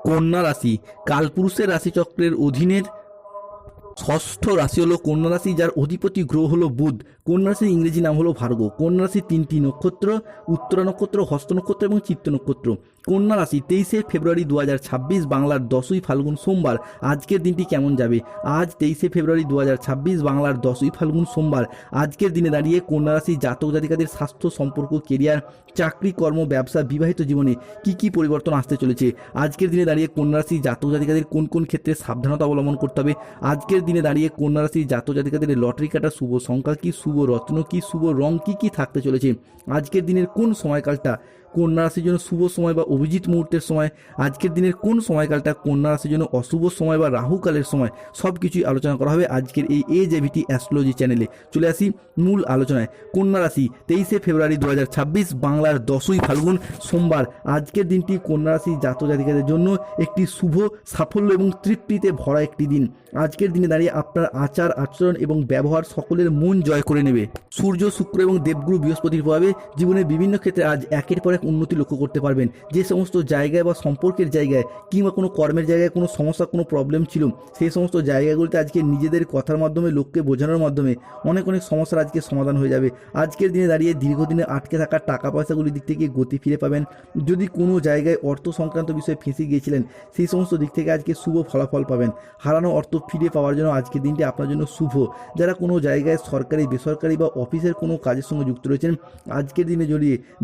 কন্যা রাশি কালপুরুষের রাশিচক্রের অধীনের ষষ্ঠ রাশি হলো কন্যা রাশি, যার অধিপতি গ্রহ হলো বুধ। কন্যা রাশির ইংরেজি নাম হলো ভার্গ। কন্যা রাশির তিনটি নক্ষত্র, উত্তরা নক্ষত্র, হস্ত নক্ষত্র এবং চিত্ত নক্ষত্র। কন্যা রাশি 23শে ফেব্রুয়ারি 2026 বাংলার 10ই ফাল্গুন সোমবার। আজকের দিনটি কেমন যাবে? আজ 23শে ফেব্রুয়ারি 2026 বাংলার 10ই ফাল্গুন সোমবার। আজকের দিনে দাঁড়িয়ে কন্যা রাশি জাতক জাতিকাদের স্বাস্থ্য, সম্পর্ক, কেরিয়ার, চাকরি, কর্ম, ব্যবসা, বিবাহিত জীবনে কি কি পরিবর্তন আসতে চলেছে? আজকের দিনে দাঁড়িয়ে কন্যা রাশি জাতক জাতিকাদের কোন কোন ক্ষেত্রে সাবধানতা অবলম্বন করতে হবে? আজকের দিনে দাঁড়িয়ে কন্যা রাশি জাতক জাতিকাদের লটারি কাটা শুভ সংখ্যা কি, শুভ রত্ন কি, শুভ রং কি কি থাকতে চলেছে? আজকের দিনের কোন সময়কালটা কন্যা রাশির জন্য শুভ সময় বা অভিজিৎ মুহূর্তের সময়? আজকের দিনের কোন সময়কালটা কন্যা রাশির জন্য অশুভ সময় বা রাহুকালের সময়? সব কিছুই আলোচনা করা হবে আজকের এই AJVT অ্যাস্ট্রোলজি চ্যানেলে। চলে আসি মূল আলোচনায়। কন্যা রাশি 23শে ফেব্রুয়ারি 2026 বাংলার 10ই ফাল্গুন সোমবার। আজকের দিনটি কন্যা রাশি জাতক জাতিকাদের জন্য একটি শুভ, সাফল্য এবং তৃপ্তিতে ভরা একটি দিন। আজকের দিনে দাঁড়িয়ে আপনার আচার আচরণ এবং ব্যবহার সকলের মন জয় করে নেবে। সূর্য, শুক্র এবং দেবগুরু বৃহস্পতির প্রভাবে জীবনের বিভিন্ন ক্ষেত্রে আজ একের পর এক উন্নতি লক্ষ্য করতে পারবেন। যে সমস্ত জায়গায় বা সম্পর্কের জায়গায় কিংবা কোনো কর্মের জায়গায় কোনো সমস্যা, কোনো প্রবলেম ছিল, সেই সমস্ত জায়গাগুলিতে আজকে নিজেদের কথার মাধ্যমে, লোককে বোঝানোর মাধ্যমে অনেক অনেক সমস্যার আজকে সমাধান হয়ে যাবে। আজকের দিনে দাঁড়িয়ে দীর্ঘদিনে আটকে থাকা টাকা পয়সাগুলির দিক থেকে গতি ফিরে পাবেন। যদি কোনো জায়গায় অর্থ সংক্রান্ত বিষয়ে ফেঁসে গিয়েছিলেন, সেই সমস্ত দিক থেকে আজকে শুভ ফলাফল পাবেন। হারানো অর্থ ফিরে পাওয়ার জন্য আজকের দিনটি আপনার জন্য শুভ। যারা কোনো জায়গায় সরকারি, বেসরকারি বা অফিসের কোনো কাজের সঙ্গে যুক্ত রয়েছেন, আজকের দিনে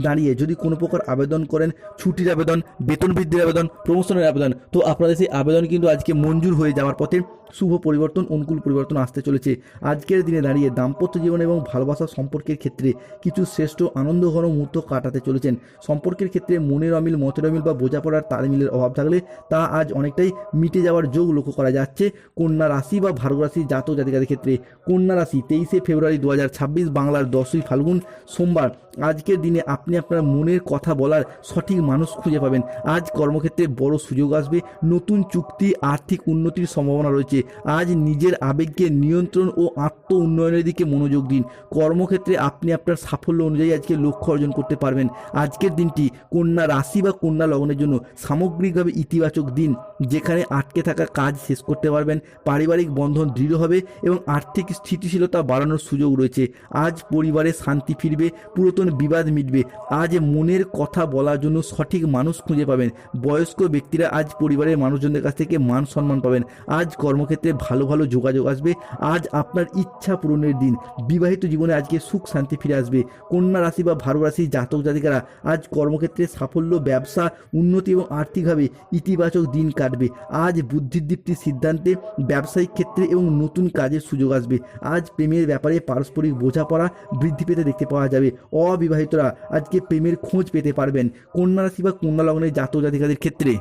দাঁড়িয়ে যদি কোনো প্রকার আবেদন করেন, ছুটির আবেদন, বেতন বৃদ্ধির আবেদন, প্রমোশনের আবেদন, তো আপনাদের সেই আবেদন কিন্তু আজকে মঞ্জুর হয়ে যাওয়ার পথে শুভ পরিবর্তন, অনুকূল পরিবর্তন আসতে চলেছে। আজকের দিনে দাঁড়িয়ে দাম্পত্য জীবন এবং ভালোবাসা সম্পর্কের ক্ষেত্রে কিছু শ্রেষ্ঠ আনন্দঘন মুহূর্ত কাটাতে চলেছেন। সম্পর্কের ক্ষেত্রে মনের অমিল, মতের অমিল বা বোঝাপড়ার তালমিলের অভাব থাকলে তা আজ অনেকটাই মিটে যাওয়ার যোগ লক্ষ্য করা যাচ্ছে কন্যা রাশি বা ভার্গ রাশি জাতক জাতিকাদের ক্ষেত্রে। কন্যা রাশি 23শে ফেব্রুয়ারি 2026 বাংলার 10ই ফাল্গুন সোমবার। আজকের দিনে আপনি আপনার মনের কথা বলার সঠিক মানুষ খুঁজে পাবেন। আজ কর্মক্ষেত্রে বড় সুযোগ আসবে, নতুন চুক্তি, আর্থিক উন্নতির সম্ভাবনা রয়েছে। আজ নিজের আবেগকে নিয়ন্ত্রণ ও আত্ম উন্নয়নের দিকে মনোযোগ দিন। কর্মক্ষেত্রে আপনি আপনার সাফল্য অনুযায়ী আজকে লক্ষ্য অর্জন করতে পারবেন। আজকের দিনটি কন্যা রাশি বা কন্যা লগ্নের জন্য সামগ্রিকভাবে ইতিবাচক দিন, যেখানে আটকে থাকা কাজ শেষ করতে পারবেন, পারিবারিক বন্ধন দৃঢ় হবে এবং আর্থিক স্থিতিশীলতা বাড়ানোর সুযোগ রয়েছে। আজ পরিবারে শান্তি ফিরবে, পুরাতন বিবাদ মিটবে। আজ মনের কথা বলার জন্য সঠিক মানুষ খুঁজে পাবেন। বয়স্ক ব্যক্তিরা আজ পরিবারের মানুষজনদের কাছ থেকে মান সম্মান পাবেন। আজ কর্মক্ষেত্রে ভালো ভালো যোগাযোগ আসবে। আজ আপনার ইচ্ছা পূরণের দিন। বিবাহিত জীবনে আজকে সুখ শান্তি ফিরে আসবে। কন্যা রাশি বা ভার্গ রাশি জাতক জাতিকারা আজ কর্মক্ষেত্রে সাফল্য, ব্যবসা, উন্নতি এবং আর্থিকভাবে ইতিবাচক দিন কাটবে। আজ বুদ্ধিদীপ্তির সিদ্ধান্তে ব্যবসায়িক ক্ষেত্রে এবং নতুন কাজের সুযোগ আসবে। আজ প্রেমের ব্যাপারে পারস্পরিক বোঝাপড়া বৃদ্ধি পেতে দেখতে পাওয়া যাবে। অবিবাহিতরা আজকে প্রেমের খোঁজ পেতে পারবেন। কন্যা রাশি বা কন্যা লগ্নের জাতক জাতিকাদের ক্ষেত্রে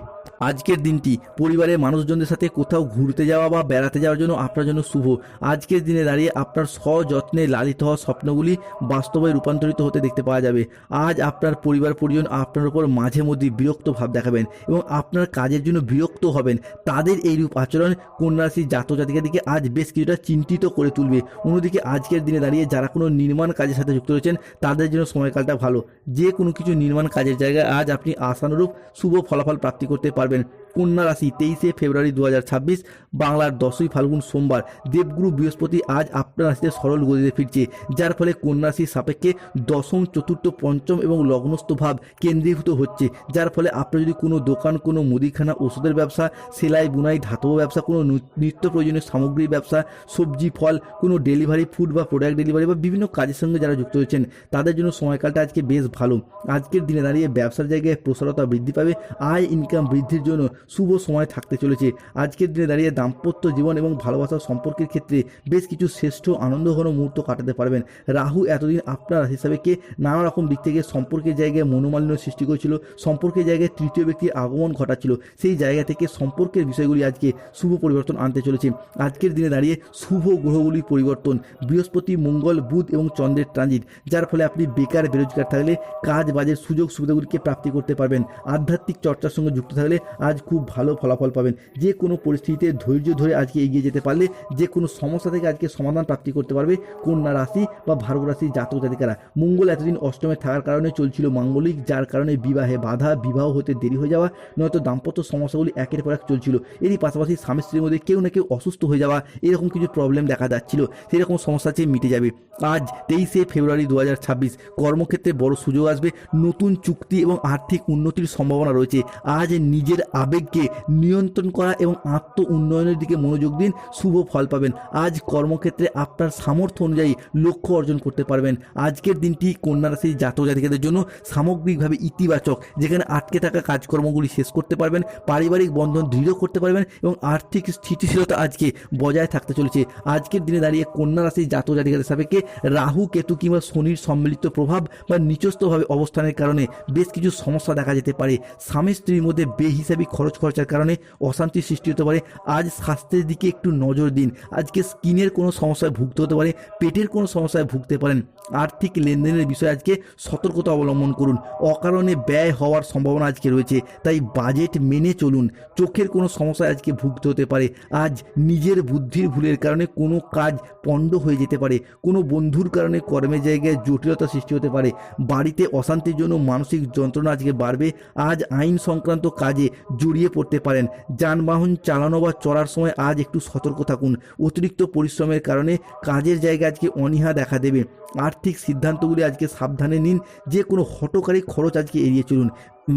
আজকের দিনটি পরিবারের মানুষজনদের সাথে কোথাও ঘুরতে যাওয়া বা বেড়াতে যাওয়ার জন্য আপনার জন্য শুভ। আজকের দিনে দাঁড়িয়ে আপনার সযত্নে লালিত হওয়া স্বপ্নগুলি বাস্তবে রূপান্তরিত হতে দেখতে পাওয়া যাবে। আজ আপনার পরিবার পরিজন আপনার উপর মাঝে মধ্যে বিরক্ত ভাব দেখাবেন এবং আপনার কাজের জন্য বিরক্ত হবেন। তাদের এইরূপ আচরণ কন্যা রাশির জাতক জাতিকাদেরকে আজ বেশ কিছুটা চিন্তিত করে তুলবে। অন্যদিকে আজকের দিনে দাঁড়িয়ে যারা কোনো নির্মাণ কাজের সাথে যুক্ত রয়েছেন, তাদের জন্য সময়কালটা ভালো। যে কোনো কিছু নির্মাণ কাজের জায়গায় আজ আপনি আশানুরূপ শুভ ফলাফল প্রাপ্তি করতে পারবেন। কন্যা রাশি 23শে ফেব্রুয়ারি 2026 বাংলার 10ই ফাল্গুন সোমবার। দেবগুরু বৃহস্পতি আজ আপনার রাশিতে সরল গতিতে ফিরছে, যার ফলে কন্যা রাশির সাপেক্ষে দশম, চতুর্থ, পঞ্চম এবং লগ্নস্থ ভাব কেন্দ্রীভূত হচ্ছে, যার ফলে আপনি যদি কোনো দোকান, কোনো মুদিখানা, ওষুধের ব্যবসা, সেলাই বুনাই, ধাতব ব্যবসা, কোনো নিত্য প্রয়োজনীয় সামগ্রীর ব্যবসা, সবজি ফল, কোনো ডেলিভারি, ফুড বা প্রোডাক্ট ডেলিভারি বা বিভিন্ন কাজের সঙ্গে যারা যুক্ত রয়েছেন, তাদের জন্য সময়কালটা আজকে বেশ ভালো। আজকের দিনে দাঁড়িয়ে ব্যবসার জায়গায় প্রসারতা বৃদ্ধি পাবে। আয় ইনকাম বৃদ্ধির জন্য শুভ সময় থাকতে চলেছে। আজকের দিনে দাঁড়িয়ে দাম্পত্য জীবন এবং ভালোবাসার সম্পর্কের ক্ষেত্রে বেশ কিছু শ্রেষ্ঠ আনন্দঘন মুহূর্ত কাটাতে পারবেন। রাহু এতদিন আপনার হিসাবে নানা রকম দিক থেকে সম্পর্কের জায়গায় মনোমালিন্য সৃষ্টি করেছিল, সম্পর্কের জায়গায় তৃতীয় ব্যক্তির আগমন ঘটাচ্ছিল। সেই জায়গা থেকে সম্পর্কের বিষয়গুলি আজকে শুভ পরিবর্তন আনতে চলেছে। আজকের দিনে দাঁড়িয়ে শুভ গ্রহগুলির পরিবর্তন, বৃহস্পতি, মঙ্গল, বুধ এবং চন্দ্রের ট্রানজিট, যার ফলে আপনি বেকার বেরোজগার থাকলে কাজ বাজের সুযোগ সুবিধাগুলিকে প্রাপ্তি করতে পারবেন। আধ্যাত্মিক চর্চার সঙ্গে যুক্ত থাকলে আজ খুব ভালো ফলাফল পাবেন। যে কোনো পরিস্থিতিতে ধৈর্য ধরে আজকে এগিয়ে যেতে পারলে যে কোনো সমস্যা থেকে আজকে সমাধান প্রাপ্তি করতে পারবে কন্যা রাশি বা ভার্গব রাশির জাতক জাতিকারা। মঙ্গল এতদিন অষ্টমে থাকার কারণে চলছিল মাঙ্গলিক, যার কারণে বিবাহে বাধা, বিবাহ হতে দেরি হয়ে যাওয়া, নয়তো দাম্পত্য সমস্যাগুলি একের পর এক চলছিল। এরই পাশাপাশি স্বামী স্ত্রীর মধ্যে কেউ না কেউ অসুস্থ হয়ে যাওয়া, এরকম কিছু প্রবলেম দেখা যাচ্ছিল, সেরকম সমস্যা চেয়ে মিটে যাবে। আজ 23শে ফেব্রুয়ারি 2026 কর্মক্ষেত্রে বড় সুযোগ আসবে, নতুন চুক্তি এবং আর্থিক উন্নতির সম্ভাবনা রয়েছে। আজ নিজের আবেগকে নিয়ন্ত্রণ করা এবং আত্ম উন্নয়নের দিকে মনোযোগ দিন, শুভ ফল পাবেন। আজ কর্মক্ষেত্রে আপনার সামর্থ্য অনুযায়ী লক্ষ্য অর্জন করতে পারবেন। আজকের দিনটি কন্যা রাশির জাতক জাতিকাদের জন্য সামগ্রিকভাবে ইতিবাচক, যেখানে আটকে থাকা কাজকর্মগুলি শেষ করতে পারবেন, পারিবারিক বন্ধন দৃঢ় করতে পারবেন এবং আর্থিক স্থিতিশীলতা আজকে বজায় থাকতে চলেছে। আজকের দিনে দাঁড়িয়ে কন্যা রাশির জাতক জাতিকাদের সাপেক্ষে রাহু, কেতু কিংবা শনির সম্মিলিত প্রভাব বা নিচস্থভাবে অবস্থানের কারণে বেশ কিছু সমস্যা দেখা যেতে পারে। স্বামী স্ত্রীর মধ্যে বেহিসাবি খরচার কারণে অশান্তির সৃষ্টি হতে পারে। আজ স্বাস্থ্যের দিকে একটু নজর দিন। আজকে স্কিনের কোনো সমস্যায় ভুগতে হতে পারে, পেটের কোনো সমস্যায় ভুগতে পারেন। আর্থিক লেনদেনের বিষয়ে আজকে সতর্কতা অবলম্বন করুন, অকারণে ব্যয় হওয়ার সম্ভাবনা আজকে রয়েছে, তাই বাজেট মেনে চলুন। চোখের কোনো সমস্যায় আজকে ভুগতে হতে পারে। আজ নিজের বুদ্ধির ভুলের কারণে কোনো কাজ পণ্ড হয়ে যেতে পারে। কোনো বন্ধুর কারণে কর্মের জায়গায় জটিলতা সৃষ্টি হতে পারে। বাড়িতে অশান্তির জন্য মানসিক যন্ত্রণা আজকে বাড়বে। আজ আইন সংক্রান্ত কাজে জড়িয়ে পড়তে পারেন। যানবাহন চালানো বা চলার সময় আজ একটু সতর্ক থাকুন। অতিরিক্ত পরিশ্রমের কারণে কাজের জায়গায় আজকে অনীহা দেখা দেবে। আর্থিক সিদ্ধান্তগুলি আজকে সাবধানে নিন। যে কোনো হঠকারী খরচ আজকে এড়িয়ে চলুন।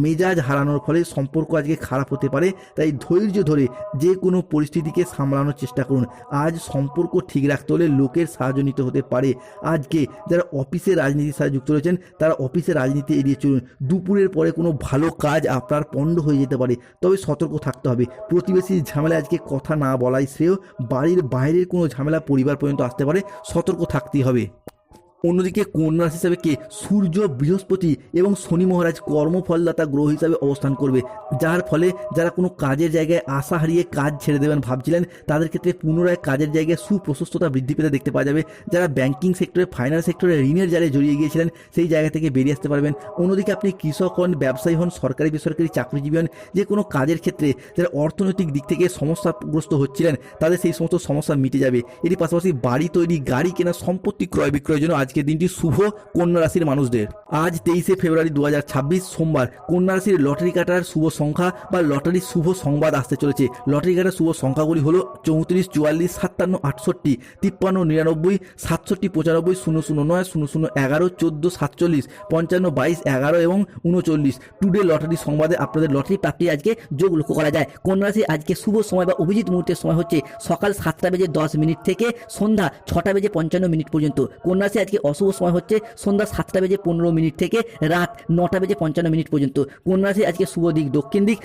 মেজাজ হারানোর ফলে সম্পর্ক আজকে খারাপ হতে পারে, তাই ধৈর্য ধরে যে কোনো পরিস্থিতিকে সামলানোর চেষ্টা করুন। আজ সম্পর্ক ঠিক রাখতে হলে লোকের সাহায্য নিতে হতে পারে। আজকে যারা অফিসে রাজনীতির সাথে যুক্ত রয়েছেন তারা অফিসে রাজনীতি এড়িয়ে চলুন। দুপুরের পরে কোনো ভালো কাজ আপনার পণ্ড হয়ে যেতে পারে, তবে সতর্ক থাকতে হবে। প্রতিবেশীর ঝামেলা আজকে কথা না বলাই শ্রেয়। বাড়ির বাইরের কোনো ঝামেলা পরিবার পর্যন্ত আসতে পারে, সতর্ক থাকতেই হবে। অন্যদিকে কন্যা রাশি হিসাবে কে সূর্য, বৃহস্পতি এবং শনি মহারাজ কর্মফলদাতা গ্রহ হিসাবে অবস্থান করবে, যার ফলে যারা কোনো কাজের জায়গায় আশা হারিয়ে কাজ ছেড়ে দেবেন ভাবছিলেন তাদের ক্ষেত্রে পুনরায় কাজের জায়গায় সুপ্রশস্ততা বৃদ্ধি পেতে দেখতে পাওয়া যাবে। যারা ব্যাংকিং সেক্টরে, ফাইন্যান্স সেক্টরে ঋণের জালে জড়িয়ে গিয়েছিলেন সেই জায়গা থেকে বেরিয়ে আসতে পারবেন। অন্যদিকে আপনি কৃষক হন, ব্যবসায়ী হন, সরকারি বেসরকারি চাকরিজীবী হন, যে কোনো কাজের ক্ষেত্রে যারা অর্থনৈতিক দিক থেকে সমস্যাগ্রস্ত হচ্ছিলেন তাদের সেই সমস্ত সমস্যা মিটে যাবে। এরই পাশাপাশি বাড়ি তৈরি, গাড়ি কেনা, সম্পত্তি ক্রয় বিক্রয়ের জন্য আজকের দিনটি শুভ কন্যা রাশির মানুষদের। আজ 23শে ফেব্রুয়ারি 2026 সোমবার কন্যা রাশির লটারি কাটার শুভ সংখ্যা বা লটারির শুভ সংবাদ আসতে চলেছে। লটারি কাটার শুভ সংখ্যাগুলি হলো 34, 44, 57, 68, 53, 99, 67, 95, 009, 00, 11, 14, 47, 55, 22, 11 এবং 39। টুডে লটারি সংবাদে আপনাদের লটারি প্রাপ্তি আজকে যোগ লক্ষ্য করা যায়। কন্যা রাশি আজকে শুভ সময় বা অভিজিৎ মুহূর্তের সময় হচ্ছে সকাল 7:10 থেকে সন্ধ্যা 6:55 পর্যন্ত। কন্যা রাশি আজকে অশুভ সময় হচ্ছে সন্ধ্যা 7:15 থেকে রাত 9:55 পর্যন্ত। কন্যা রাশি আজকে শুভ দিক দক্ষিণ দিক।